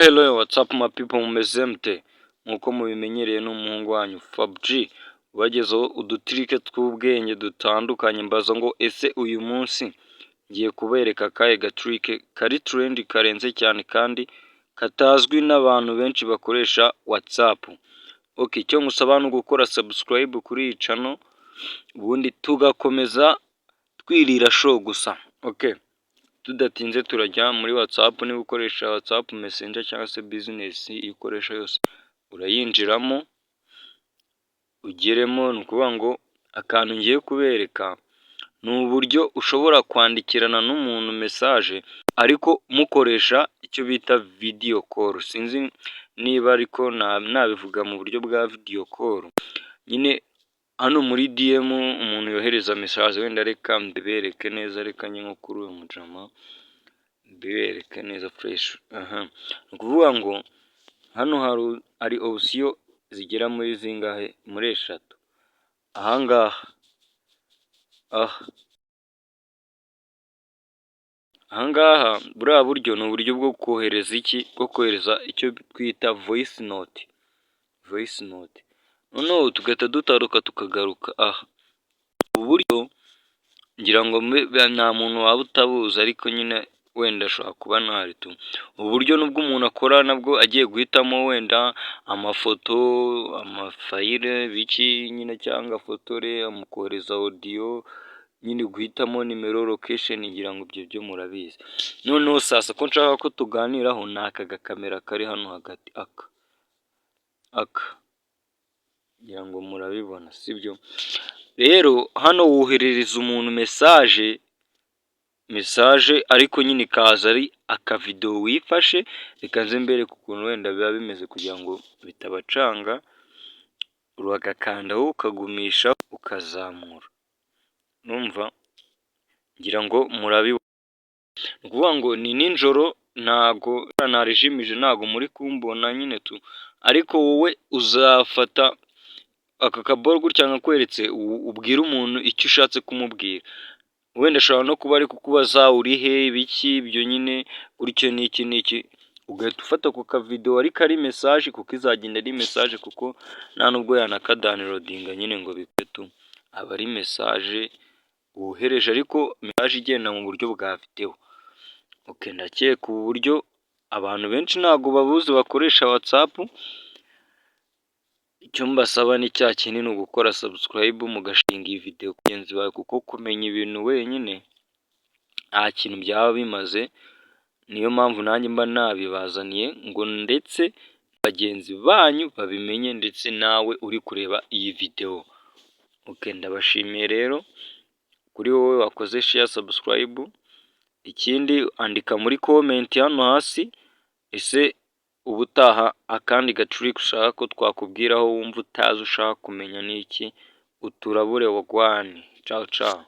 Hello, what's up my people, mumeze mute? Nkuko mubimenyereye n'umuhungu wanyu Fabg ubagezaho udutrike tw'ubwenge dutandukanye, mbaza ngo ese uyu munsi ngiye kubereka akahe gatrike kari trend karenze cyane kandi katazwi n'abantu benshi bakoresha WhatsApp. Okay, icyo ngusaba ni gukora subscribe kuri iyi channel ubundi tugakomeza twirira show gusa. Okay, tudatinze turajya muri WhatsApp. Niba ukoresha WhatsApp Messenger cyangwa se business ikoresha yose, urayinjiramo ugeremo. Ni ukuvuga ngo akantu ngiye kubereka ni uburyo ushobora kwandikirana n'umuntu message ariko mukoresha icyo bita video call. Sinzi niba ariko nabivuga mu buryo bwa video call. Nyine hano muri DM umuntu yohereza message, wenda reka mbibereke neza, reka nye nko kuri uyu mujama mbibereke neza fresh. Ni ukuvuga ngo hano hari option zigera muri zingahe, muri eshatu. Ahangaha buriya buryo ni uburyo bwo kohereza bwo kohereza icyo twita voice note. Noneho tugahita dutaruka tukagaruka ubu buryo ngira ngo nta muntu waba utabuzi, ariko nyine wenda ashobora kuba ntahari tu. Ubu buryo nubwo umuntu akora nabwo agiye guhitamo wenda amafoto, amafayile biki nyine, cyangwa fotore amukohereza audio, nyine guhitamo nimero, location, ngira ngo ibyo byo murabizi. Noneho sasa ko nshaka ko tuganiraho ni aka gakamera kari hano hagati, ngira ngo murabibona sibyo? Rero hano woherereza umuntu message ariko nyine ikaza ari akavideo wifashe. Reka nze mbereke ukuntu wenda biba bimeze kugira ngo bitabacanga. Uragakandaho ukagumisha ukazamura, numva ngira ngo murabibona. Ni ukuvuga ngo ni nijoro, ntago narijimije, ntago muri kumbona nyine tu, ariko wowe uzafata aka kaboro gutya nkakweretse, ubwira umuntu icyo ushatse kumubwira. Wenda ashobora no kuba ari kukubaza uri he ibiki, ibyo nyine gutyo n'iki, ugahita ufata ku kavideo ariko ari message, kuko izagenda ari message, kuko nta nubwo yanakadownloadinga nyine ngo bikwetu, aba ari message wohereje ariko message igenda mu buryo bwa video. Okay, ndakeka ubu buryo abantu benshi ntago babuzi bakoresha WhatsApp. Icyo mbasaba ni cya kintu, ni ugukora subscribe mugashinga iyi video kugenzi bawe, kuko kumenya ibintu wenyine nta kintu byaba bimaze. Niyo mpamvu nanjye mba nabibazaniye ngo ndetse bagenzi banyu babimenye, ndetse nawe uri kureba iyi video. Okay, ndabashimiye rero kuri wowe wakoze share, subscribe. Ikindi andika muri comment hano hasi ese ubutaha akandi gatrick ushaka ko twakubwiraho wumva utazi, ushaka kumenya niki, uturabure wagwani. Ciao ciao.